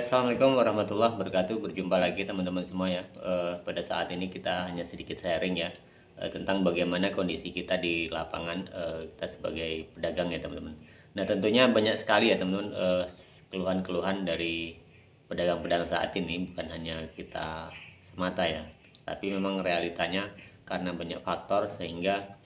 Assalamualaikum warahmatullahi wabarakatuh. Berjumpa lagi teman-teman semua ya. Pada saat ini kita hanya sedikit sharing ya tentang bagaimana kondisi kita di lapangan, kita sebagai pedagang ya teman-teman. Nah tentunya banyak sekali ya teman-teman keluhan-keluhan dari pedagang-pedagang saat ini, bukan hanya kita semata ya. Tapi memang realitanya karena banyak faktor sehingga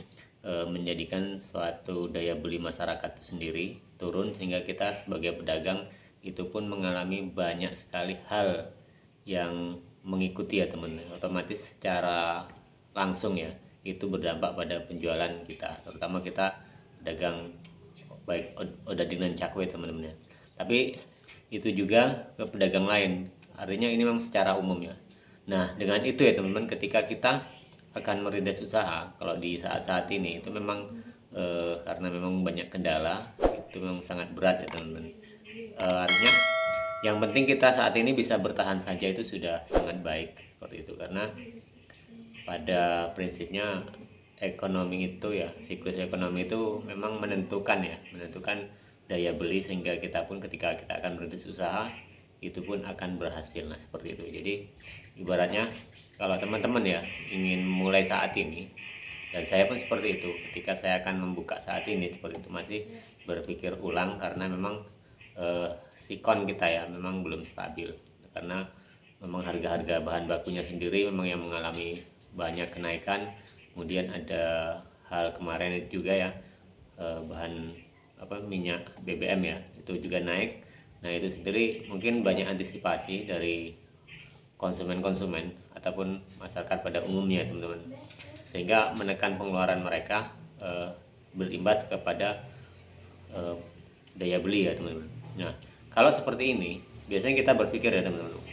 menjadikan suatu daya beli masyarakat itu sendiri turun, sehingga kita sebagai pedagang itu pun mengalami banyak sekali hal yang mengikuti ya teman, otomatis secara langsung ya itu berdampak pada penjualan kita, terutama kita dagang baik odading dan cakwe teman-teman ya. Tapi itu juga ke pedagang lain, artinya ini memang secara umum ya. Nah dengan itu ya teman-teman, ketika kita akan merintis usaha kalau di saat-saat ini itu memang karena memang banyak kendala, itu memang sangat berat ya teman-teman. Artinya yang penting kita saat ini bisa bertahan saja itu sudah sangat baik seperti itu, karena pada prinsipnya ekonomi itu ya, siklus ekonomi itu memang menentukan daya beli, sehingga kita pun ketika kita akan merintis usaha itu pun akan berhasil. Nah seperti itu. Jadi ibaratnya kalau teman-teman ya ingin mulai saat ini, dan saya pun seperti itu, ketika saya akan membuka saat ini seperti itu masih berpikir ulang, karena memang sikon kita ya memang belum stabil, karena memang harga-harga bahan bakunya sendiri memang yang mengalami banyak kenaikan. Kemudian ada hal kemarin juga ya, bahan minyak BBM ya itu juga naik. Nah itu sendiri mungkin banyak antisipasi dari konsumen-konsumen ataupun masyarakat pada umumnya teman-teman, sehingga menekan pengeluaran mereka, berimbas kepada daya beli ya teman-teman. Nah kalau seperti ini biasanya kita berpikir ya teman-teman,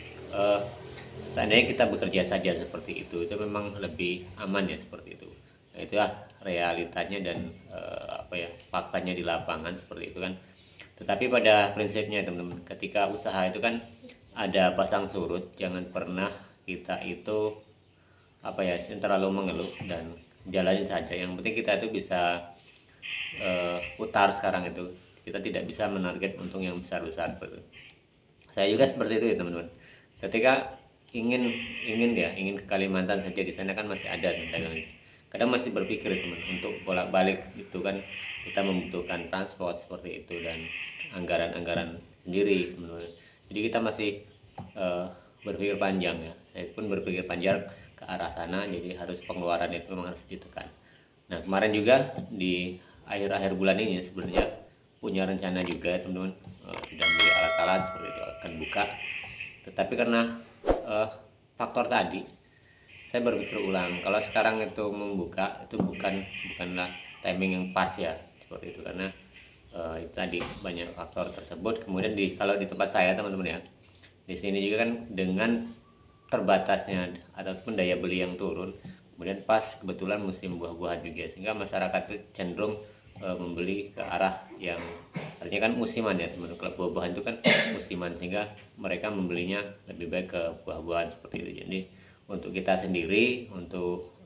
seandainya kita bekerja saja seperti itu memang lebih aman ya seperti itu. Nah, itulah realitanya dan faktanya di lapangan seperti itu kan. Tetapi pada prinsipnya teman-teman, ketika usaha itu kan ada pasang surut, jangan pernah kita itu terlalu mengeluh dan jalanin saja. Yang penting kita itu bisa putar sekarang itu, kita tidak bisa menarget untung yang besar-besar. Saya juga seperti itu ya teman-teman. Ketika ingin ke Kalimantan saja, di sana kan masih ada dagangan. Kadang masih berpikir teman, untuk bolak-balik itu kan kita membutuhkan transport seperti itu dan anggaran-anggaran sendiri teman-teman. Jadi kita masih berpikir panjang ya. Saya pun berpikir panjang ke arah sana, jadi harus pengeluaran itu memang harus ditekan. Nah kemarin juga di akhir-akhir bulan ini sebenarnya punya rencana juga teman-teman, sudah beli alat-alat seperti itu, akan buka. Tetapi karena faktor tadi, saya berpikir ulang, kalau sekarang itu membuka itu bukanlah timing yang pas ya seperti itu, karena itu tadi banyak faktor tersebut. Kemudian kalau di tempat saya teman-teman ya, di sini juga kan dengan terbatasnya ataupun daya beli yang turun, kemudian pas kebetulan musim buah-buahan juga, sehingga masyarakat itu cenderung membeli ke arah yang artinya kan musiman ya teman-teman. Kalau buah-buahan itu kan musiman, sehingga mereka membelinya lebih baik ke buah-buahan seperti itu. Jadi untuk kita sendiri, untuk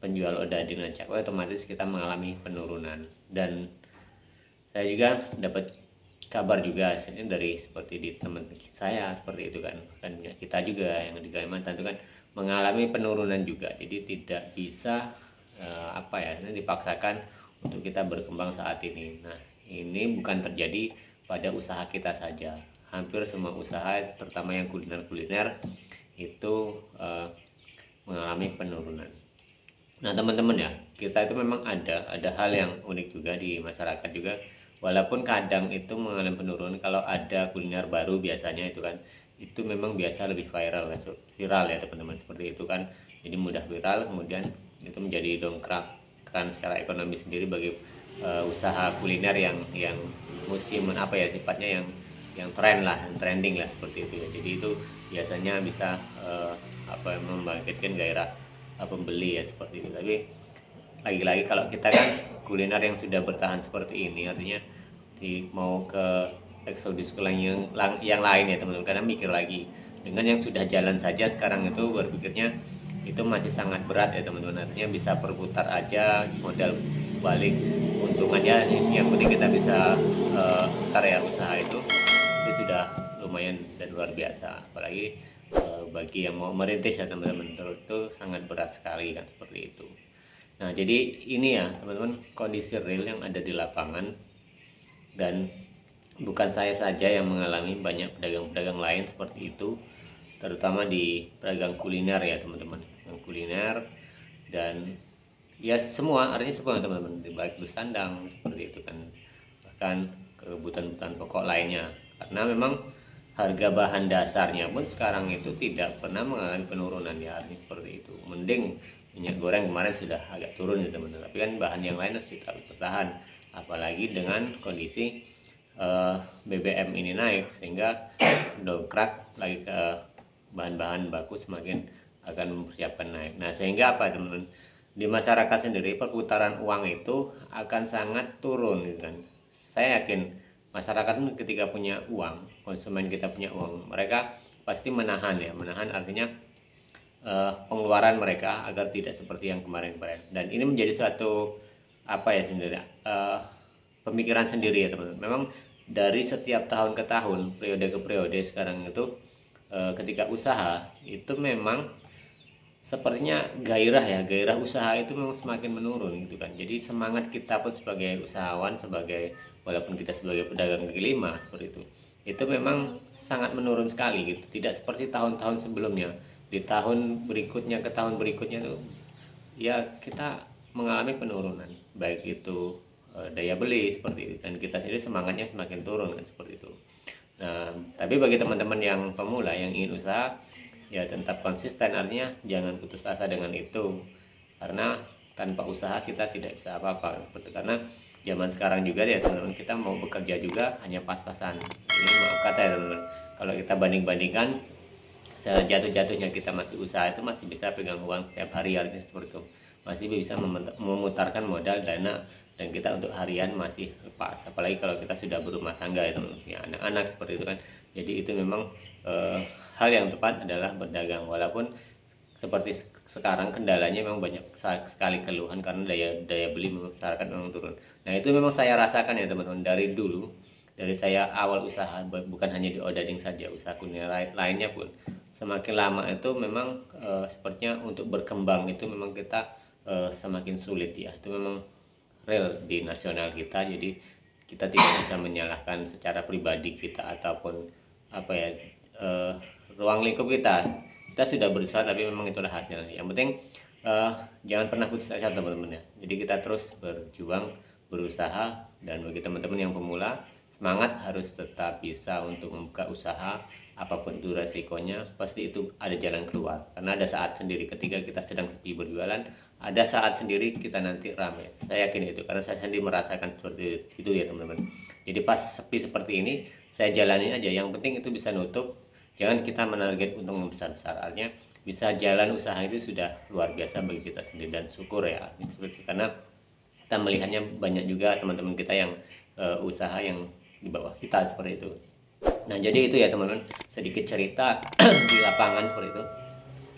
penjual odading dan cakwe, otomatis kita mengalami penurunan. Dan saya juga dapat kabar juga ini dari seperti di teman saya seperti itu kan kita juga yang di Kalimantan itu kan mengalami penurunan juga. Jadi tidak bisa ini dipaksakan untuk kita berkembang saat ini. Nah ini bukan terjadi pada usaha kita saja, hampir semua usaha terutama yang kuliner itu mengalami penurunan. Nah teman-teman ya, kita itu memang ada hal yang unik juga di masyarakat juga, walaupun kadang itu mengalami penurunan. Kalau ada kuliner baru biasanya itu kan itu memang biasa lebih viral ya teman-teman, seperti itu kan. Jadi mudah viral, kemudian itu menjadi dongkrak kan secara ekonomi sendiri bagi usaha kuliner yang musim sifatnya yang trending lah seperti itu ya. Jadi itu biasanya bisa membangkitkan gairah pembeli ya seperti itu. Tapi lagi-lagi kalau kita kan kuliner yang sudah bertahan seperti ini, artinya mau ke eksodus yang lain ya teman-teman, karena mikir lagi dengan yang sudah jalan saja sekarang itu berpikirnya itu masih sangat berat ya teman-teman. Artinya bisa perputar aja modal balik untungannya, yang penting kita bisa putar ya usaha itu sudah lumayan dan luar biasa, apalagi bagi yang mau merintis ya teman-teman, itu sangat berat sekali kan seperti itu. Nah jadi ini ya teman-teman kondisi real yang ada di lapangan, dan bukan saya saja yang mengalami, banyak pedagang-pedagang lain seperti itu, terutama di pedagang kuliner ya teman-teman, yang kuliner dan ya semua, artinya semua teman-teman, baik itu sandang seperti itu kan, bahkan kebutuhan-kebutuhan pokok lainnya, karena memang harga bahan dasarnya pun sekarang itu tidak pernah mengalami penurunan ya, artinya seperti itu. Mending minyak goreng kemarin sudah agak turun ya teman-teman, tapi kan bahan yang lain masih tetap bertahan, apalagi dengan kondisi BBM ini naik, sehingga dongkrak lagi ke bahan-bahan baku semakin akan mempersiapkan naik. Nah sehingga apa teman-teman, di masyarakat sendiri perputaran uang itu akan sangat turun gitu kan. Saya yakin masyarakat ketika punya uang, konsumen kita punya uang, mereka pasti menahan ya, menahan artinya pengeluaran mereka agar tidak seperti yang kemarin-kemarin. Dan ini menjadi suatu apa ya sendiri, pemikiran sendiri ya teman-teman. Memang dari setiap tahun ke tahun, periode ke periode sekarang itu ketika usaha itu memang sepertinya gairah usaha itu memang semakin menurun gitu kan. Jadi semangat kita pun sebagai usahawan, sebagai walaupun kita sebagai pedagang kaki lima seperti itu memang sangat menurun sekali gitu. Tidak seperti tahun-tahun sebelumnya. Di tahun berikutnya ke tahun berikutnya tuh ya kita mengalami penurunan, baik itu daya beli seperti itu, dan kita sendiri semangatnya semakin turun kan seperti itu. Nah, tapi bagi teman-teman yang pemula yang ingin usaha ya tetap konsisten, artinya jangan putus asa dengan itu, karena tanpa usaha kita tidak bisa apa-apa seperti, karena zaman sekarang juga ya teman-teman, kita mau bekerja juga hanya pas-pasan. Ini maaf kata ya teman-teman, kalau kita banding-bandingkan sejatuh-jatuhnya kita masih usaha itu masih bisa pegang uang setiap hari, artinya seperti itu, masih bisa memutarkan modal dana, dan kita untuk harian masih lepas, apalagi kalau kita sudah berumah tangga ya teman-teman, ya anak-anak seperti itu kan. Jadi itu memang hal yang tepat adalah berdagang, walaupun seperti sekarang kendalanya memang banyak sekali keluhan karena daya beli masyarakat memang turun. Nah itu memang saya rasakan ya teman-teman dari dulu, dari saya awal usaha, bukan hanya di Odading saja, usaha kuliner lainnya pun semakin lama itu memang sepertinya untuk berkembang itu memang kita semakin sulit ya. Itu memang real di nasional kita, jadi kita tidak bisa menyalahkan secara pribadi kita ataupun apa ya, ruang lingkup kita sudah berusaha, tapi memang itulah hasilnya. Yang penting jangan pernah putus asa teman-teman ya, jadi kita terus berjuang, berusaha. Dan bagi teman-teman yang pemula, semangat, harus tetap bisa untuk membuka usaha, apapun itu resikonya, pasti itu ada jalan keluar, karena ada saat sendiri ketika kita sedang sepi berjualan, ada saat sendiri kita nanti ramai. Saya yakin itu, karena saya sendiri merasakan seperti itu ya teman-teman. Jadi pas sepi seperti ini, saya jalanin aja, yang penting itu bisa nutup. Jangan kita menarget untung besar-besar, artinya bisa jalan usaha itu sudah luar biasa bagi kita sendiri, dan syukur ya seperti, karena kita melihatnya banyak juga teman-teman kita yang usaha yang di bawah kita seperti itu. Nah jadi itu ya teman-teman, sedikit cerita di lapangan seperti itu,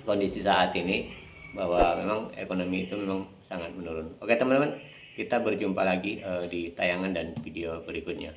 kondisi saat ini, bahwa memang ekonomi itu memang sangat menurun. Oke teman-teman, kita berjumpa lagi di tayangan dan video berikutnya.